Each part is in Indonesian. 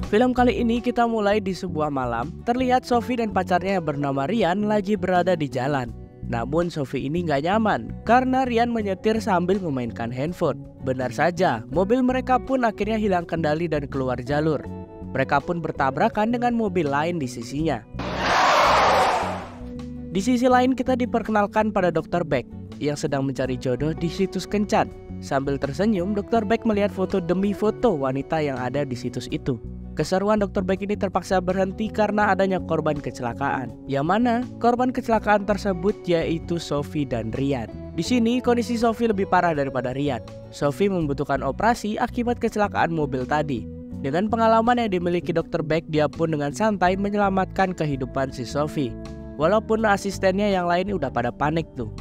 Film kali ini kita mulai di sebuah malam. Terlihat Sophie dan pacarnya yang bernama Ryan lagi berada di jalan. Namun Sophie ini nggak nyaman karena Ryan menyetir sambil memainkan handphone. Benar saja, mobil mereka pun akhirnya hilang kendali dan keluar jalur. Mereka pun bertabrakan dengan mobil lain di sisinya. Di sisi lain kita diperkenalkan pada Dr. Beck yang sedang mencari jodoh di situs kencan. Sambil tersenyum, Dr. Beck melihat foto demi foto wanita yang ada di situs itu. Keseruan Dr. Beck ini terpaksa berhenti karena adanya korban kecelakaan. Yang mana korban kecelakaan tersebut yaitu Sophie dan Ryan. Di sini kondisi Sophie lebih parah daripada Ryan. Sophie membutuhkan operasi akibat kecelakaan mobil tadi. Dengan pengalaman yang dimiliki Dr. Beck, dia pun dengan santai menyelamatkan kehidupan si Sophie. Walaupun asistennya yang lain udah pada panik tuh.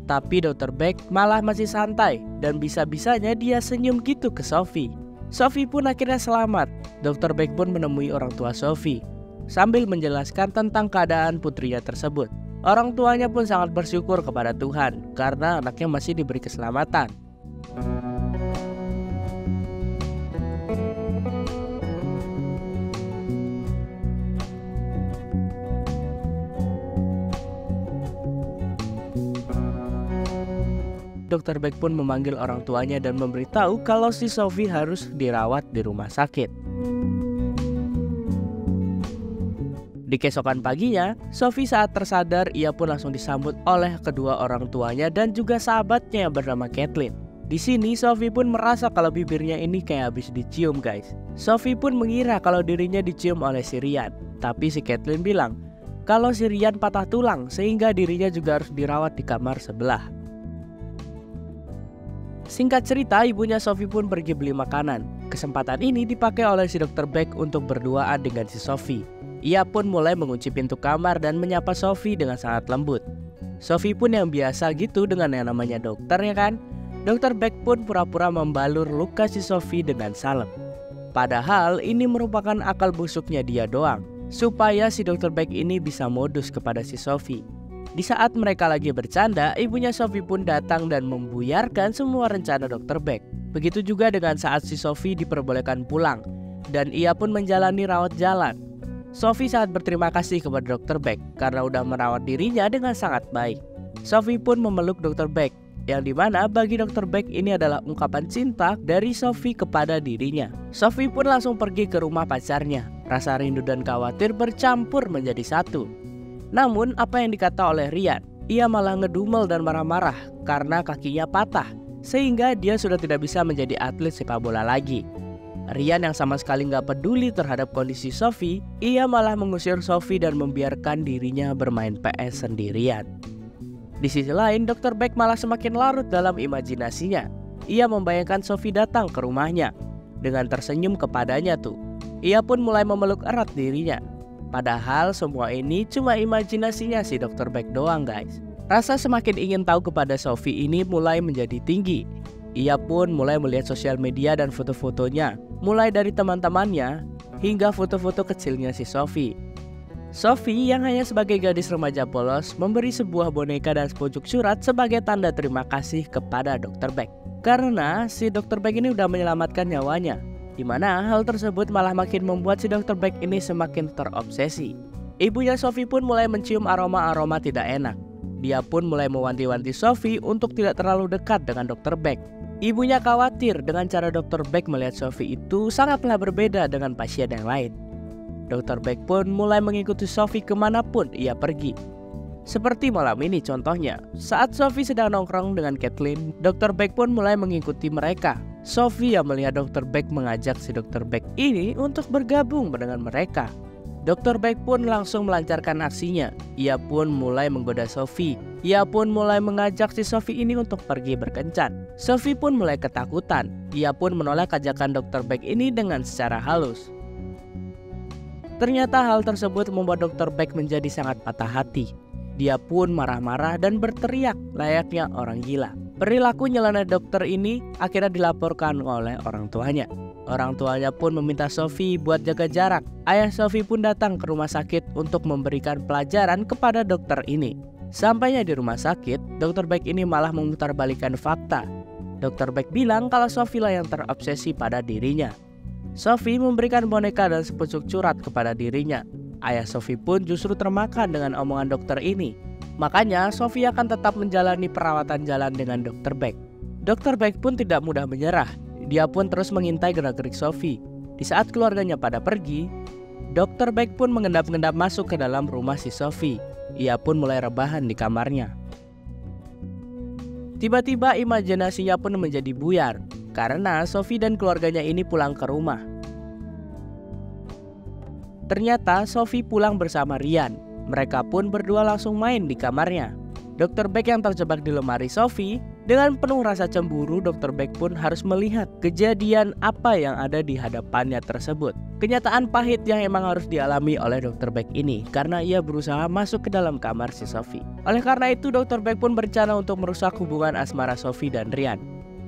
Tapi Dr. Beck malah masih santai dan bisa-bisanya dia senyum gitu ke Sophie. Sophie pun akhirnya selamat. Dr. Beck pun menemui orang tua Sophie sambil menjelaskan tentang keadaan putrinya tersebut. Orang tuanya pun sangat bersyukur kepada Tuhan karena anaknya masih diberi keselamatan. Dr. Beck pun memanggil orang tuanya dan memberitahu kalau si Sophie harus dirawat di rumah sakit. Di keesokan paginya, Sophie saat tersadar ia pun langsung disambut oleh kedua orang tuanya dan juga sahabatnya yang bernama Kathleen. Di sini Sophie pun merasa kalau bibirnya ini kayak habis dicium guys. Sophie pun mengira kalau dirinya dicium oleh si Ryan. Tapi si Kathleen bilang kalau si Ryan patah tulang sehingga dirinya juga harus dirawat di kamar sebelah. Singkat cerita, ibunya Sophie pun pergi beli makanan. Kesempatan ini dipakai oleh si Dr. Beck untuk berduaan dengan si Sophie. Ia pun mulai mengunci pintu kamar dan menyapa Sophie dengan sangat lembut. Sophie pun yang biasa gitu dengan yang namanya dokter ya kan. Dr. Beck pun pura-pura membalur luka si Sophie dengan salep. Padahal ini merupakan akal busuknya dia doang, supaya si Dr. Beck ini bisa modus kepada si Sophie. Di saat mereka lagi bercanda, ibunya Sophie pun datang dan membuyarkan semua rencana Dr. Beck. Begitu juga dengan saat si Sophie diperbolehkan pulang, dan ia pun menjalani rawat jalan. Sophie sangat berterima kasih kepada Dr. Beck karena udah merawat dirinya dengan sangat baik. Sophie pun memeluk Dr. Beck, yang dimana bagi Dr. Beck ini adalah ungkapan cinta dari Sophie kepada dirinya. Sophie pun langsung pergi ke rumah pacarnya. Rasa rindu dan khawatir bercampur menjadi satu. Namun apa yang dikata oleh Ryan, ia malah ngedumel dan marah-marah karena kakinya patah sehingga dia sudah tidak bisa menjadi atlet sepak bola lagi. Ryan yang sama sekali nggak peduli terhadap kondisi Sophie, ia malah mengusir Sophie dan membiarkan dirinya bermain PS sendirian. Di sisi lain, Dr. Beck malah semakin larut dalam imajinasinya. Ia membayangkan Sophie datang ke rumahnya dengan tersenyum kepadanya tuh. Ia pun mulai memeluk erat dirinya. Padahal semua ini cuma imajinasinya si Dr. Beck doang guys. Rasa semakin ingin tahu kepada Sophie ini mulai menjadi tinggi. Ia pun mulai melihat sosial media dan foto-fotonya, mulai dari teman-temannya hingga foto-foto kecilnya si Sophie. Sophie yang hanya sebagai gadis remaja polos memberi sebuah boneka dan sepucuk surat sebagai tanda terima kasih kepada Dr. Beck. Karena si Dr. Beck ini udah menyelamatkan nyawanya. Dimana hal tersebut malah makin membuat si Dr. Beck ini semakin terobsesi. Ibunya Sophie pun mulai mencium aroma-aroma tidak enak. Dia pun mulai mewanti-wanti Sophie untuk tidak terlalu dekat dengan Dr. Beck. Ibunya khawatir dengan cara Dr. Beck melihat Sophie itu sangatlah berbeda dengan pasien yang lain. Dr. Beck pun mulai mengikuti Sophie kemanapun ia pergi. Seperti malam ini contohnya, saat Sophie sedang nongkrong dengan Kathleen, Dr. Beck pun mulai mengikuti mereka. Sophie yang melihat Dr. Beck mengajak si Dr. Beck ini untuk bergabung dengan mereka. Dr. Beck pun langsung melancarkan aksinya. Ia pun mulai menggoda Sophie. Ia pun mulai mengajak si Sophie ini untuk pergi berkencan. Sophie pun mulai ketakutan. Ia pun menolak ajakan Dr. Beck ini dengan secara halus. Ternyata hal tersebut membuat Dr. Beck menjadi sangat patah hati. Dia pun marah-marah dan berteriak layaknya orang gila. Perilaku nyeleneh dokter ini akhirnya dilaporkan oleh orang tuanya. Orang tuanya pun meminta Sophie buat jaga jarak. Ayah Sophie pun datang ke rumah sakit untuk memberikan pelajaran kepada dokter ini. Sampainya di rumah sakit, Dr. Beck ini malah memutarbalikkan fakta. Dr. Beck bilang kalau Sophie lah yang terobsesi pada dirinya. Sophie memberikan boneka dan sepucuk surat kepada dirinya. Ayah Sophie pun justru termakan dengan omongan dokter ini. Makanya Sophie akan tetap menjalani perawatan jalan dengan Dr. Beck. Dr. Beck pun tidak mudah menyerah. Dia pun terus mengintai gerak-gerik Sophie. Di saat keluarganya pada pergi, Dr. Beck pun mengendap-endap masuk ke dalam rumah si Sophie. Ia pun mulai rebahan di kamarnya. Tiba-tiba imajinasinya pun menjadi buyar karena Sophie dan keluarganya ini pulang ke rumah. Ternyata Sophie pulang bersama Ryan. Mereka pun berdua langsung main di kamarnya. Dr. Beck yang terjebak di lemari Sophie, dengan penuh rasa cemburu, Dr. Beck pun harus melihat kejadian apa yang ada di hadapannya tersebut. Kenyataan pahit yang emang harus dialami oleh Dr. Beck ini karena ia berusaha masuk ke dalam kamar si Sophie. Oleh karena itu, Dr. Beck pun berencana untuk merusak hubungan asmara Sophie dan Ryan.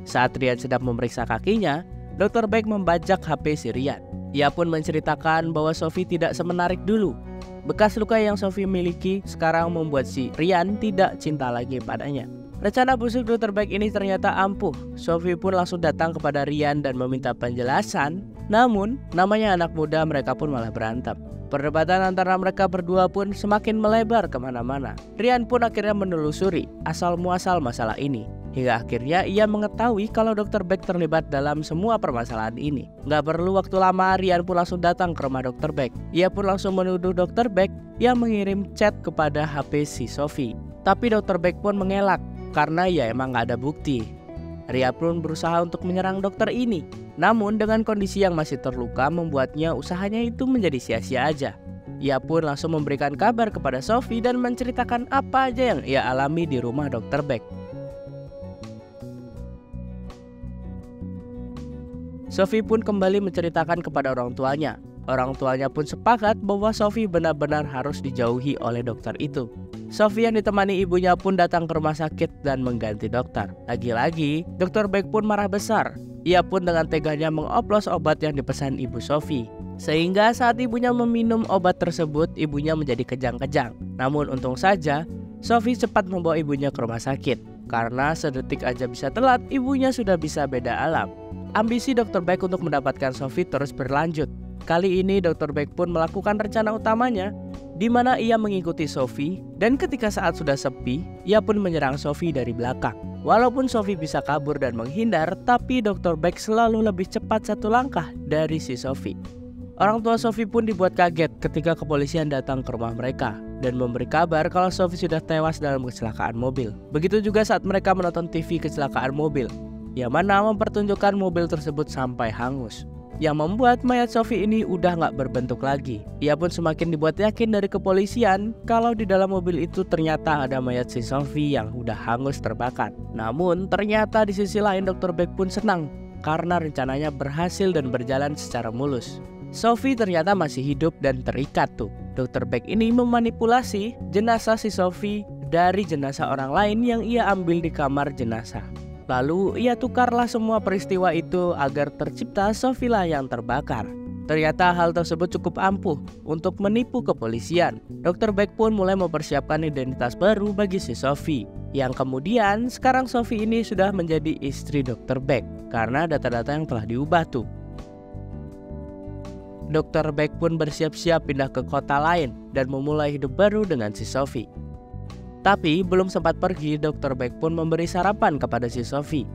Saat Ryan sedang memeriksa kakinya, Dr. Beck membajak HP si Ryan. Ia pun menceritakan bahwa Sophie tidak semenarik dulu. Bekas luka yang Sophie miliki sekarang membuat si Ryan tidak cinta lagi padanya. Rencana busuk Dr. Beck ini ternyata ampuh. Sophie pun langsung datang kepada Ryan dan meminta penjelasan. Namun, namanya anak muda, mereka pun malah berantem. Perdebatan antara mereka berdua pun semakin melebar kemana-mana. Ryan pun akhirnya menelusuri asal-muasal masalah ini. Hingga akhirnya ia mengetahui kalau Dr. Beck terlibat dalam semua permasalahan ini. Gak perlu waktu lama, Ryan pun langsung datang ke rumah Dr. Beck. Ia pun langsung menuduh Dr. Beck yang mengirim chat kepada HP si Sophie. Tapi Dr. Beck pun mengelak karena ya emang gak ada bukti. Ryan pun berusaha untuk menyerang dokter ini. Namun dengan kondisi yang masih terluka membuatnya usahanya itu menjadi sia-sia aja. Ia pun langsung memberikan kabar kepada Sophie dan menceritakan apa aja yang ia alami di rumah Dr. Beck. Sophie pun kembali menceritakan kepada orang tuanya. Orang tuanya pun sepakat bahwa Sophie benar-benar harus dijauhi oleh dokter itu. Sophie yang ditemani ibunya pun datang ke rumah sakit dan mengganti dokter. Lagi-lagi, Dr. Beck pun marah besar. Ia pun dengan teganya mengoplos obat yang dipesan ibu Sophie. Sehingga saat ibunya meminum obat tersebut, ibunya menjadi kejang-kejang. Namun untung saja, Sophie cepat membawa ibunya ke rumah sakit. Karena sedetik aja bisa telat, ibunya sudah bisa beda alam. Ambisi Dr. Beck untuk mendapatkan Sophie terus berlanjut. Kali ini Dr. Beck pun melakukan rencana utamanya, di mana ia mengikuti Sophie, dan ketika saat sudah sepi, ia pun menyerang Sophie dari belakang. Walaupun Sophie bisa kabur dan menghindar, tapi Dr. Beck selalu lebih cepat satu langkah dari si Sophie. Orang tua Sophie pun dibuat kaget ketika kepolisian datang ke rumah mereka dan memberi kabar kalau Sophie sudah tewas dalam kecelakaan mobil. Begitu juga saat mereka menonton TV kecelakaan mobil, yang mana mempertunjukkan mobil tersebut sampai hangus, yang membuat mayat Sophie ini udah gak berbentuk lagi. Ia pun semakin dibuat yakin dari kepolisian kalau di dalam mobil itu ternyata ada mayat si Sophie yang udah hangus terbakar. Namun ternyata di sisi lain Dr. Beck pun senang karena rencananya berhasil dan berjalan secara mulus. Sophie ternyata masih hidup dan terikat tuh. Dr. Beck ini memanipulasi jenazah si Sophie dari jenazah orang lain yang ia ambil di kamar jenazah. Lalu ia tukarlah semua peristiwa itu agar tercipta Sophie lah yang terbakar. Ternyata hal tersebut cukup ampuh untuk menipu kepolisian. Dr. Beck pun mulai mempersiapkan identitas baru bagi si Sophie, yang kemudian sekarang Sophie ini sudah menjadi istri Dr. Beck karena data-data yang telah diubah tuh. Dr. Beck pun bersiap-siap pindah ke kota lain dan memulai hidup baru dengan si Sophie. Tapi belum sempat pergi, Dr. Beck pun memberi sarapan kepada si Sophie.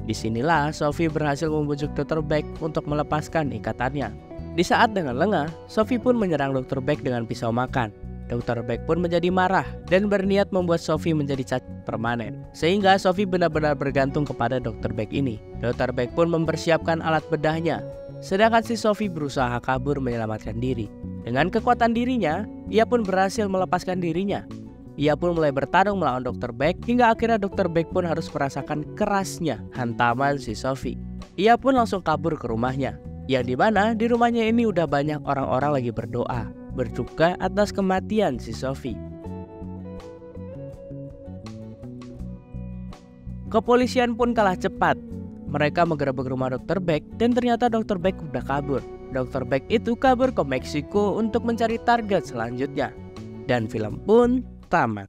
Disinilah Sophie berhasil membujuk Dr. Beck untuk melepaskan ikatannya. Di saat dengan lengah, Sophie pun menyerang Dr. Beck dengan pisau makan. Dr. Beck pun menjadi marah dan berniat membuat Sophie menjadi cacat permanen. Sehingga Sophie benar-benar bergantung kepada Dr. Beck ini. Dr. Beck pun mempersiapkan alat bedahnya, sedangkan si Sophie berusaha kabur menyelamatkan diri. Dengan kekuatan dirinya, ia pun berhasil melepaskan dirinya. Ia pun mulai bertarung melawan Dr. Beck hingga akhirnya Dr. Beck pun harus merasakan kerasnya hantaman si Sophie. Ia pun langsung kabur ke rumahnya, yang dimana di rumahnya ini udah banyak orang-orang lagi berdoa, berduka atas kematian si Sophie. Kepolisian pun kalah cepat. Mereka menggerebek rumah Dr. Beck dan ternyata Dr. Beck udah kabur. Dr. Beck itu kabur ke Meksiko untuk mencari target selanjutnya. Dan film pun tamat.